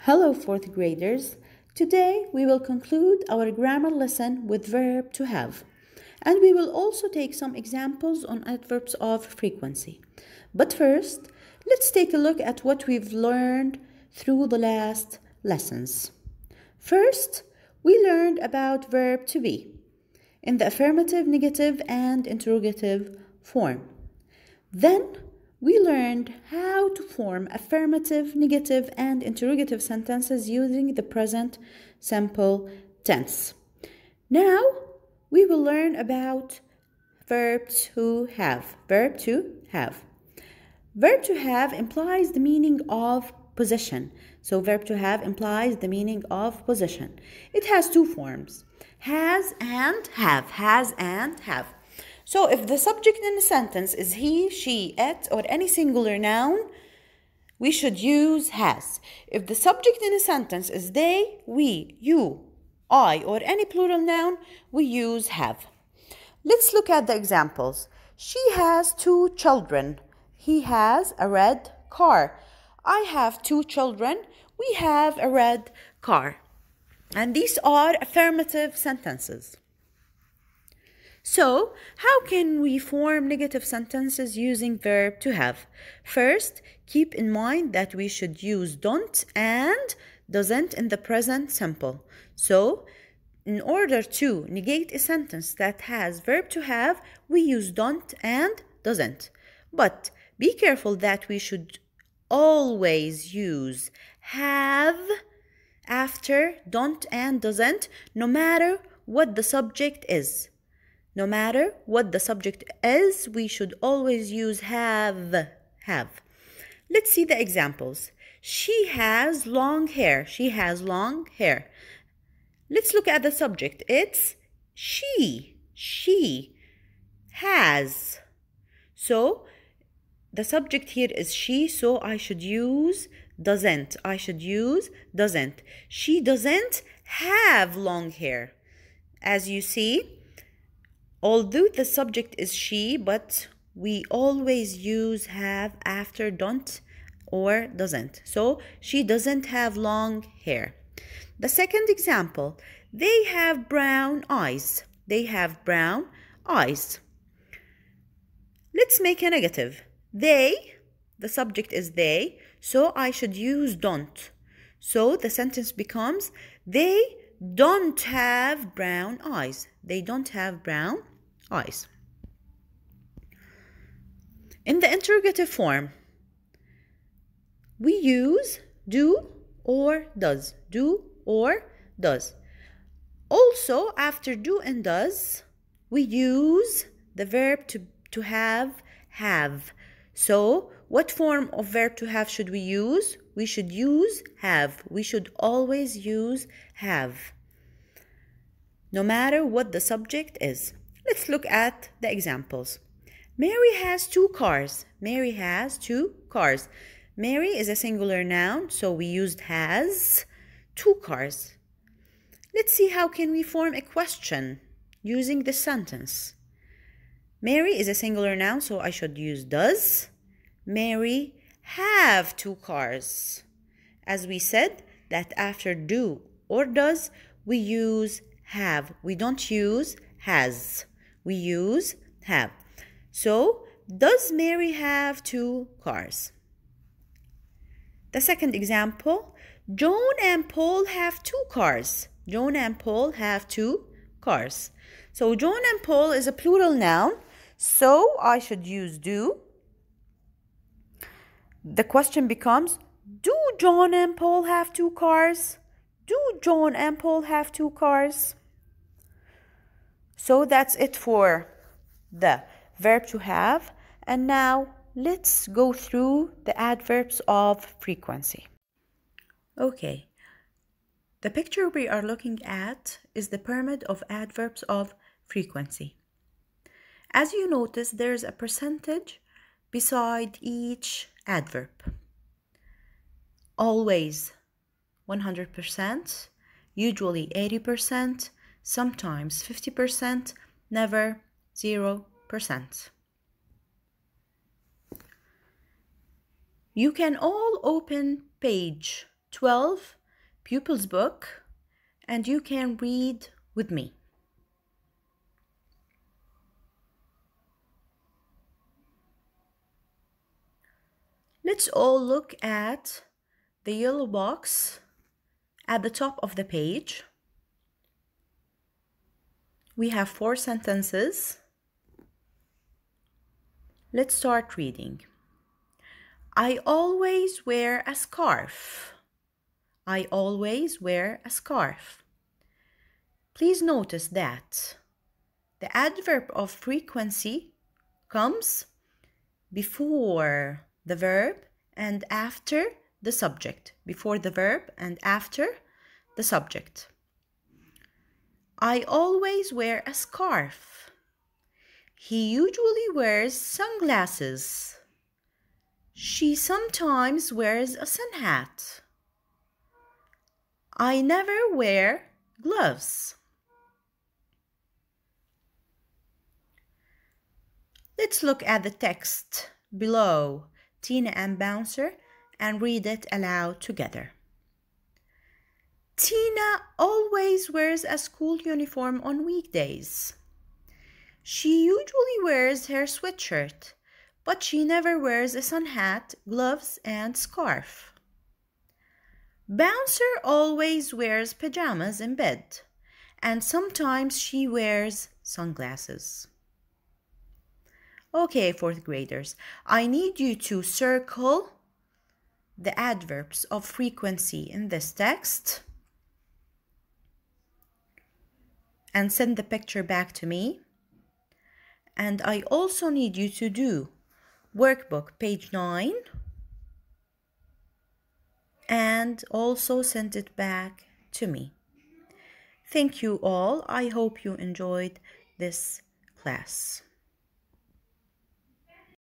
Hello, fourth graders. Today we will conclude our grammar lesson with verb to have. And we will also take some examples on adverbs of frequency. But first, let's take a look at what we've learned through the last lessons. First, we learned about verb to be in the affirmative, negative, and interrogative form. Then, we learned how to form affirmative, negative, and interrogative sentences using the present simple tense. Now, we will learn about verb to have. Verb to have. Verb to have implies the meaning of possession. So, verb to have implies the meaning of possession. It has two forms, has and have. Has and have. So if the subject in a sentence is he, she, it, or any singular noun, we should use has. If the subject in a sentence is they, we, you, I, or any plural noun, we use have. Let's look at the examples. She has 2 children. He has a red car. I have 2 children. We have a red car. And these are affirmative sentences. So, how can we form negative sentences using verb to have? First, keep in mind that we should use don't and doesn't in the present simple. So, in order to negate a sentence that has verb to have, we use don't and doesn't. But be careful that we should always use have after don't and doesn't, no matter what the subject is. No matter what the subject is, we should always use have. Let's see the examples. She has long hair. She has long hair. Let's look at the subject. It's she. She has. So, the subject here is she, so I should use doesn't. I should use doesn't. She doesn't have long hair. As you see, although the subject is she, but we always use have after don't or doesn't. So, she doesn't have long hair. The second example, they have brown eyes. They have brown eyes. Let's make a negative. They, the subject is they, so I should use don't. So, the sentence becomes, they don't have brown eyes. They don't have brown eyes. In the interrogative form, we use do or does. Do or does. Also, after do and does, we use the verb to have. So, what form of verb to have should we use? We should use have. We should always use have, no matter what the subject is. Let's look at the examples. Mary has 2 cars. Mary has 2 cars. Mary is a singular noun, so we used has 2 cars. Let's see how can we form a question using this sentence. Mary is a singular noun, so I should use does. Mary have 2 cars. As we said, that after do or does, we use have. We don't use has. We use have. So, does Mary have 2 cars? The second example, John and Paul have 2 cars. John and Paul have 2 cars. So, John and Paul is a plural noun, so I should use do. The question becomes, do John and Paul have 2 cars? Do John and Paul have 2 cars? So that's it for the verb to have. And now let's go through the adverbs of frequency. Okay, the picture we are looking at is the pyramid of adverbs of frequency. As you notice, there's a percentage beside each adverb. Always 100%, usually 80%, sometimes 50%, never 0%. You can all open page 12 pupil's book and you can read with me. Let's all look at the yellow box at the top of the page. We have 4 sentences. Let's start reading. I always wear a scarf. I always wear a scarf. Please notice that the adverb of frequency comes before the verb and after the subject. Before the verb and after the subject. I always wear a scarf. He usually wears sunglasses. She sometimes wears a sun hat. I never wear gloves. Let's look at the text below Tina and Bouncer and read it aloud together. Tina always wears a school uniform on weekdays. She usually wears her sweatshirt, but she never wears a sun hat, gloves, and scarf. Bouncer always wears pajamas in bed, and sometimes she wears sunglasses. Okay, 4th graders, I need you to circle the adverbs of frequency in this text and send the picture back to me. And I also need you to do workbook page 9 and also send it back to me. Thank you all. I hope you enjoyed this class.